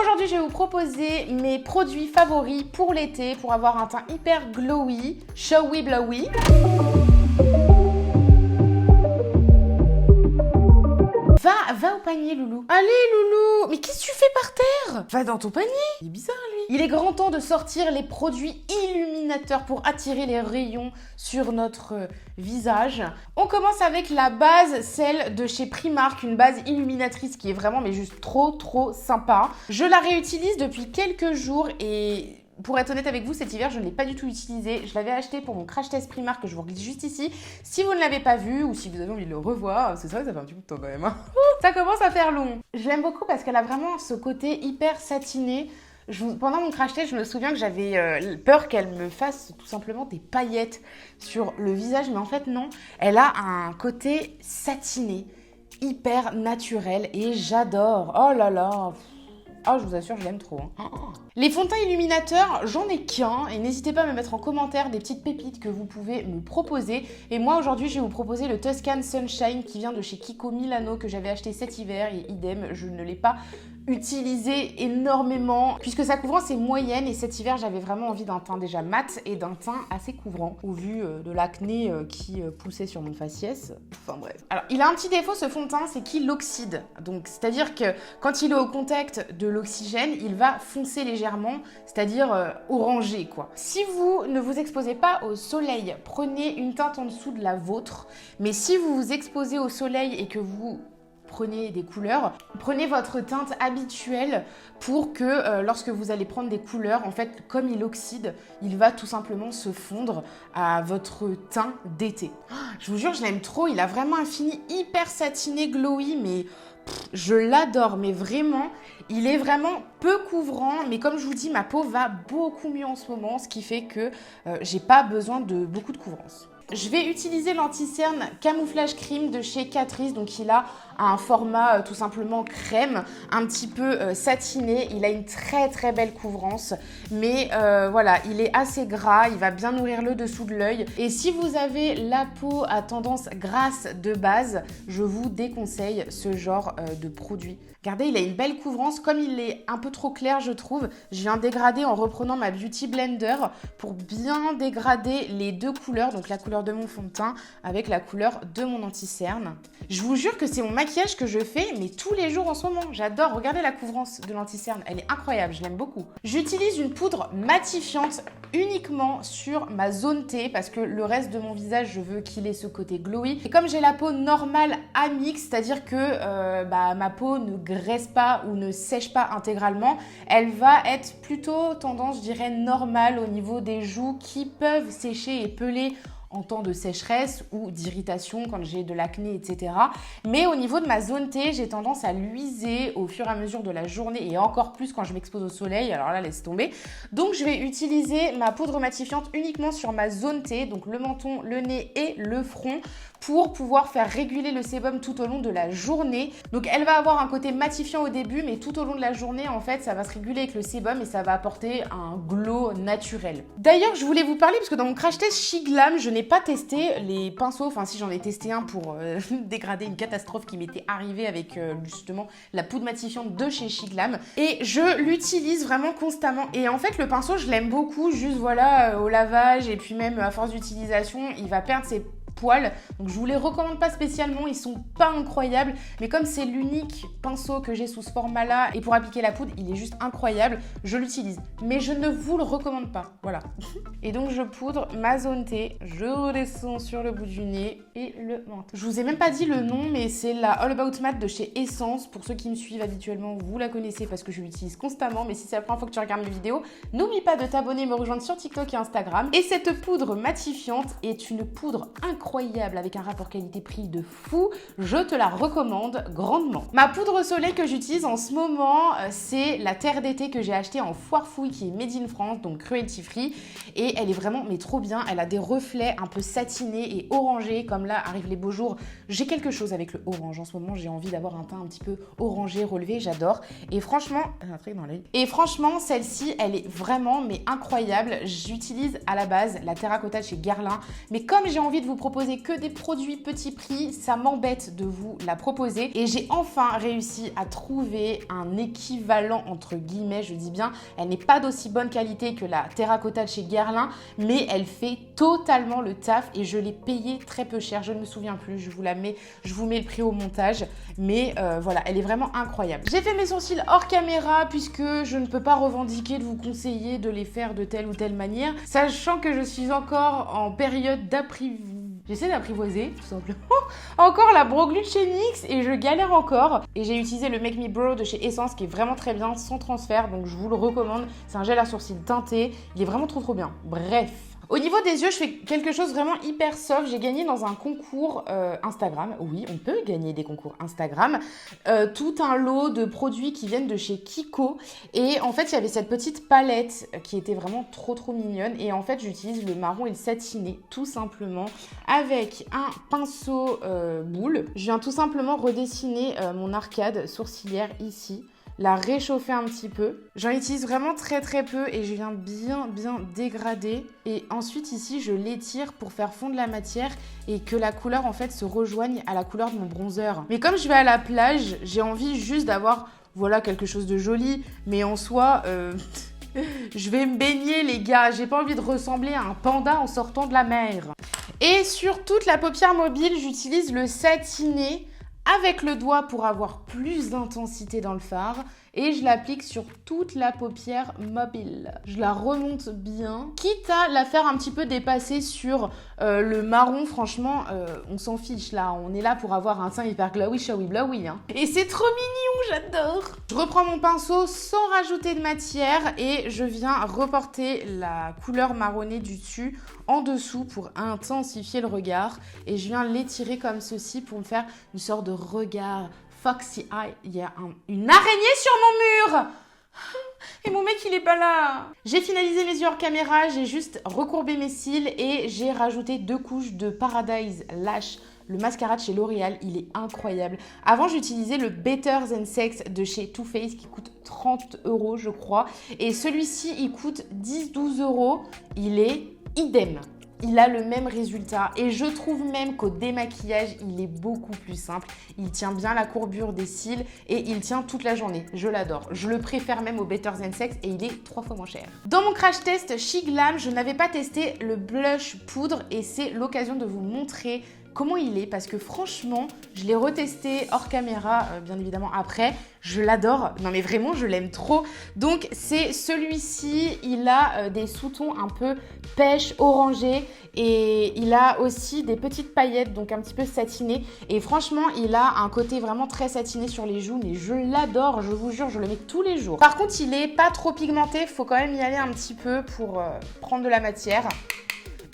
Aujourd'hui, je vais vous proposer mes produits favoris pour l'été pour avoir un teint hyper glowy, showy, blowy. Va au panier, Loulou. Allez, Loulou. Mais qu'est-ce que tu fais par terre? Va dans ton panier. Il est bizarre, lui. Il est grand temps de sortir les produits illuminateurs pour attirer les rayons sur notre visage. On commence avec la base, celle de chez Primark, une base illuminatrice qui est vraiment mais juste trop sympa. Je la réutilise depuis quelques jours et... pour être honnête avec vous, cet hiver, je ne l'ai pas du tout utilisé. Je l'avais acheté pour mon crash test Primark que je vous glisse juste ici. Si vous ne l'avez pas vu ou si vous avez envie de le revoir, c'est vrai que ça fait un petit bout de temps quand même. Hein. Ça commence à faire long. Je l'aime beaucoup parce qu'elle a vraiment ce côté hyper satiné. Pendant mon crash test, je me souviens que j'avais peur qu'elle me fasse tout simplement des paillettes sur le visage. Mais en fait, non. Elle a un côté satiné, hyper naturel et j'adore. Oh là là. Oh, je vous assure, je l'aime trop. Hein. Les fonds de teint illuminateurs, j'en ai qu'un. Et n'hésitez pas à me mettre en commentaire des petites pépites que vous pouvez me proposer. Et moi, aujourd'hui, je vais vous proposer le Tuscan Sunshine qui vient de chez Kiko Milano que j'avais acheté cet hiver. Et idem, je ne l'ai pas utilisé énormément puisque sa couvrance est moyenne. Et cet hiver, j'avais vraiment envie d'un teint déjà mat et d'un teint assez couvrant au vu de l'acné qui poussait sur mon faciès. Enfin bref. Alors, il a un petit défaut, ce fond de teint, c'est qu'il oxyde. Donc, c'est-à-dire que quand il est au contact de l'oxygène, il va foncer légèrement, c'est-à-dire orangé quoi. Si vous ne vous exposez pas au soleil, prenez une teinte en dessous de la vôtre. Mais si vous vous exposez au soleil et que vous prenez des couleurs, prenez votre teinte habituelle pour que lorsque vous allez prendre des couleurs, en fait, comme il oxyde, il va tout simplement se fondre à votre teint d'été. Je vous jure, je l'aime trop. Il a vraiment un fini hyper satiné, glowy, mais... je l'adore, mais vraiment, il est vraiment peu couvrant, mais comme je vous dis, ma peau va beaucoup mieux en ce moment, ce qui fait que j'ai pas besoin de beaucoup de couvrance. Je vais utiliser l'anti-cerne Camouflage Cream de chez Catrice, donc il a un format tout simplement crème, un petit peu satiné, il a une très belle couvrance, mais voilà, il est assez gras, il va bien nourrir le dessous de l'œil, et si vous avez la peau à tendance grasse de base, je vous déconseille ce genre de produit. Regardez, il a une belle couvrance, comme il est un peu trop clair je trouve, je viens dégrader en reprenant ma Beauty Blender pour bien dégrader les deux couleurs, donc la couleur de mon fond de teint avec la couleur de mon anti-cerne. Je vous jure que c'est mon maquillage que je fais, mais tous les jours en ce moment. J'adore, regardez la couvrance de l'anti-cerne, elle est incroyable, je l'aime beaucoup. J'utilise une poudre matifiante uniquement sur ma zone T parce que le reste de mon visage, je veux qu'il ait ce côté glowy. Et comme j'ai la peau normale à mix, c'est-à-dire que ma peau ne graisse pas ou ne sèche pas intégralement, elle va être plutôt tendance, je dirais, normale au niveau des joues qui peuvent sécher et peler en temps de sécheresse ou d'irritation quand j'ai de l'acné, etc. Mais au niveau de ma zone T, j'ai tendance à luiser au fur et à mesure de la journée et encore plus quand je m'expose au soleil. Alors là, laisse tomber. Donc, je vais utiliser ma poudre matifiante uniquement sur ma zone T, donc le menton, le nez et le front pour pouvoir faire réguler le sébum tout au long de la journée. Donc, elle va avoir un côté matifiant au début, mais tout au long de la journée, en fait, ça va se réguler avec le sébum et ça va apporter un glow naturel. D'ailleurs, je voulais vous parler parce que dans mon crash test SheGlam, je n'ai pas testé les pinceaux, enfin si j'en ai testé un pour dégrader une catastrophe qui m'était arrivée avec justement la poudre matifiante de chez SheGlam et je l'utilise vraiment constamment et en fait le pinceau je l'aime beaucoup, juste voilà au lavage et puis même à force d'utilisation il va perdre ses poils, donc je vous les recommande pas spécialement, ils sont pas incroyables, mais comme c'est l'unique pinceau que j'ai sous ce format là et pour appliquer la poudre il est juste incroyable, je l'utilise, mais je ne vous le recommande pas, voilà. Et donc je poudre ma zone T, je redescends sur le bout du nez et le menton. Je vous ai même pas dit le nom, mais c'est la All About Matte de chez Essence, pour ceux qui me suivent habituellement vous la connaissez parce que je l'utilise constamment, mais si c'est la première fois que tu regardes mes vidéos, n'oublie pas de t'abonner et me rejoindre sur TikTok et Instagram. Et cette poudre matifiante est une poudre incroyable avec un rapport qualité-prix de fou, je te la recommande grandement. Ma poudre soleil que j'utilise en ce moment, c'est la Terre d'été que j'ai achetée en foire fouille qui est made in France, donc cruelty free, et elle est vraiment mais trop bien, elle a des reflets un peu satinés et orangés, comme là arrivent les beaux jours, j'ai quelque chose avec le orange en ce moment, j'ai envie d'avoir un teint un petit peu orangé, relevé, j'adore, et franchement, un truc dans l'œil. Et franchement, celle-ci, elle est vraiment mais incroyable, j'utilise à la base la terracotta de chez Guerlain, mais comme j'ai envie de vous proposer proposez que des produits petit prix, ça m'embête de vous la proposer. Et j'ai enfin réussi à trouver un équivalent entre guillemets, je dis bien, elle n'est pas d'aussi bonne qualité que la terracotta de chez Guerlain, mais elle fait totalement le taf et je l'ai payée très peu cher, je ne me souviens plus, je vous mets le prix au montage, mais voilà, elle est vraiment incroyable. J'ai fait mes sourcils hors caméra puisque je ne peux pas revendiquer de vous conseiller de les faire de telle ou telle manière, sachant que je suis encore en période j'essaie d'apprivoiser, tout simplement, encore la broglue de chez NYX et je galère encore. Et j'ai utilisé le Make Me Brow de chez Essence qui est vraiment très bien, sans transfert, donc je vous le recommande. C'est un gel à sourcils teinté, il est vraiment trop bien. Bref. Au niveau des yeux, je fais quelque chose vraiment hyper soft. J'ai gagné dans un concours Instagram. Oui, on peut gagner des concours Instagram. Tout un lot de produits qui viennent de chez Kiko. Et en fait, il y avait cette petite palette qui était vraiment trop mignonne. Et en fait, j'utilise le marron et le satiné, tout simplement, avec un pinceau boule. Je viens tout simplement redessiner mon arcade sourcilière ici. La réchauffer un petit peu. J'en utilise vraiment très peu et je viens bien dégrader. Et ensuite ici, je l'étire pour faire fondre la matière et que la couleur en fait se rejoigne à la couleur de mon bronzer. Mais comme je vais à la plage, j'ai envie juste d'avoir voilà quelque chose de joli. Mais en soi, je vais me baigner les gars. J'ai pas envie de ressembler à un panda en sortant de la mer. Et sur toute la paupière mobile, j'utilise le satiné avec le doigt pour avoir plus d'intensité dans le fard et je l'applique sur toute la paupière mobile. Je la remonte bien, quitte à la faire un petit peu dépasser sur le marron. Franchement, on s'en fiche là, on est là pour avoir un teint hyper glowy, showy, blowy. Hein. Et c'est trop mignon, j'adore. Je reprends mon pinceau sans rajouter de matière et je viens reporter la couleur marronnée du dessus en dessous pour intensifier le regard et je viens l'étirer comme ceci pour me faire une sorte de regard foxy eye. Il y a une araignée sur mon mur et mon mec il est pas là. J'ai finalisé mes yeux hors caméra, j'ai juste recourbé mes cils et j'ai rajouté 2 couches de Paradise Lash. Le mascara de chez L'Oréal, il est incroyable. Avant, j'utilisais le Better Than Sex de chez Too Faced qui coûte 30 € je crois. Et celui-ci, il coûte 10-12 €. Il est idem. Il a le même résultat et je trouve même qu'au démaquillage, il est beaucoup plus simple. Il tient bien la courbure des cils et il tient toute la journée. Je l'adore. Je le préfère même au Better Than Sex et il est 3 fois moins cher. Dans mon crash test She Glam, je n'avais pas testé le blush poudre et c'est l'occasion de vous montrer comment il est parce que franchement, je l'ai retesté hors caméra, bien évidemment après. Je l'adore. Non mais vraiment, je l'aime trop. Donc c'est celui-ci. Il a des sous-tons un peu pêche, orangé et il a aussi des petites paillettes, donc un petit peu satinées. Et franchement, il a un côté vraiment très satiné sur les joues, mais je l'adore. Je vous jure, je le mets tous les jours. Par contre, il est pas trop pigmenté. Il faut quand même y aller un petit peu pour prendre de la matière.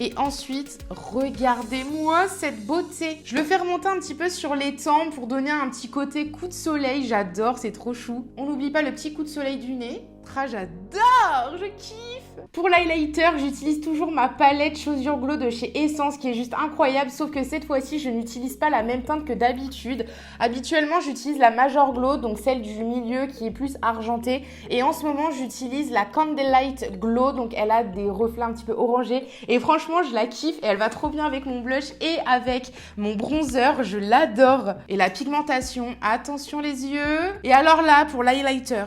Et ensuite, regardez-moi cette beauté. Je le fais remonter un petit peu sur les tempes pour donner un petit côté coup de soleil. J'adore, c'est trop chou. On n'oublie pas le petit coup de soleil du nez. Ah, j'adore, je kiffe. Pour l'highlighter, j'utilise toujours ma palette Choose Your Glow de chez Essence qui est juste incroyable, sauf que cette fois-ci, je n'utilise pas la même teinte que d'habitude. Habituellement, j'utilise la Major Glow, donc celle du milieu qui est plus argentée. Et en ce moment, j'utilise la Candlelight Glow, donc elle a des reflets un petit peu orangés. Et franchement, je la kiffe et elle va trop bien avec mon blush et avec mon bronzer. Je l'adore. Et la pigmentation, attention les yeux. Et alors là, pour l'highlighter,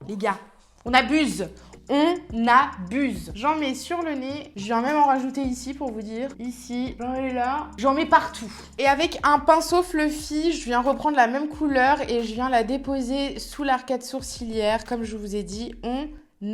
les gars, on abuse. On abuse. J'en mets sur le nez. Je viens même en rajouter ici pour vous dire. Ici, j'en ai là. J'en mets partout. Et avec un pinceau fluffy, je viens reprendre la même couleur et je viens la déposer sous l'arcade sourcilière. Comme je vous ai dit, on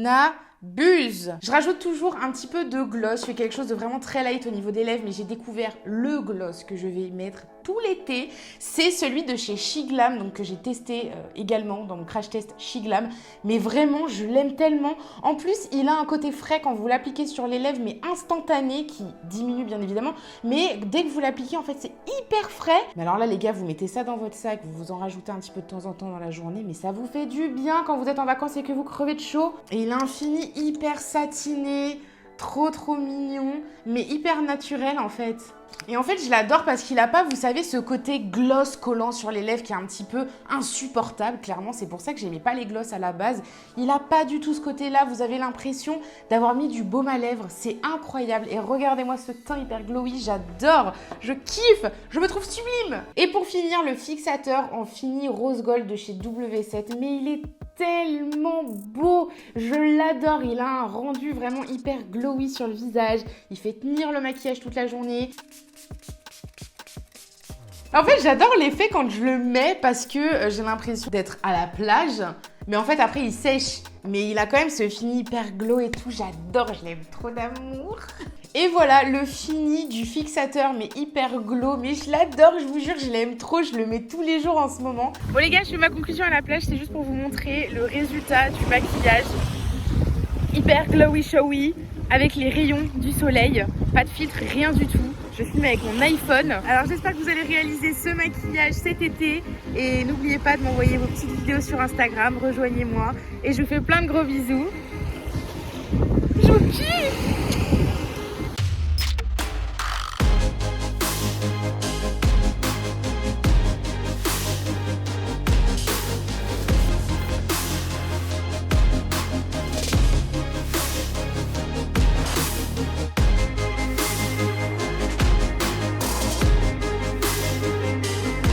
abuse. Je rajoute toujours un petit peu de gloss. Je fais quelque chose de vraiment très light au niveau des lèvres, mais j'ai découvert le gloss que je vais mettre tout l'été. C'est celui de chez She Glam, donc que j'ai testé également dans mon crash test She Glam. Mais vraiment, je l'aime tellement. En plus, il a un côté frais quand vous l'appliquez sur les lèvres, mais instantané, qui diminue bien évidemment. Mais dès que vous l'appliquez, en fait, c'est hyper frais. Mais alors là, les gars, vous mettez ça dans votre sac, vous vous en rajoutez un petit peu de temps en temps dans la journée, mais ça vous fait du bien quand vous êtes en vacances et que vous crevez de chaud. Et il a un fini hyper satiné, trop mignon, mais hyper naturel en fait. Et en fait, je l'adore parce qu'il a pas, vous savez, ce côté gloss collant sur les lèvres qui est un petit peu insupportable. Clairement, c'est pour ça que j'aimais pas les gloss à la base. Il a pas du tout ce côté-là. Vous avez l'impression d'avoir mis du baume à lèvres. C'est incroyable. Et regardez-moi ce teint hyper glowy. J'adore. Je kiffe. Je me trouve sublime. Et pour finir, le fixateur en fini rose gold de chez W7. Mais il est tellement beau, je l'adore, il a un rendu vraiment hyper glowy sur le visage, il fait tenir le maquillage toute la journée. En fait, j'adore l'effet quand je le mets parce que j'ai l'impression d'être à la plage, mais en fait après il sèche, mais il a quand même ce fini hyper glow et tout, j'adore, je l'aime trop d'amour. Et voilà le fini du fixateur mais hyper glow, mais je l'adore, je vous jure, je l'aime trop, je le mets tous les jours en ce moment. Bon les gars, je fais ma conclusion à la plage, c'est juste pour vous montrer le résultat du maquillage hyper glowy showy avec les rayons du soleil, pas de filtre, rien du tout. Je filme avec mon iPhone. Alors j'espère que vous allez réaliser ce maquillage cet été et n'oubliez pas de m'envoyer vos petites vidéos sur Instagram, rejoignez-moi et je vous fais plein de gros bisous. Je vous kiffe.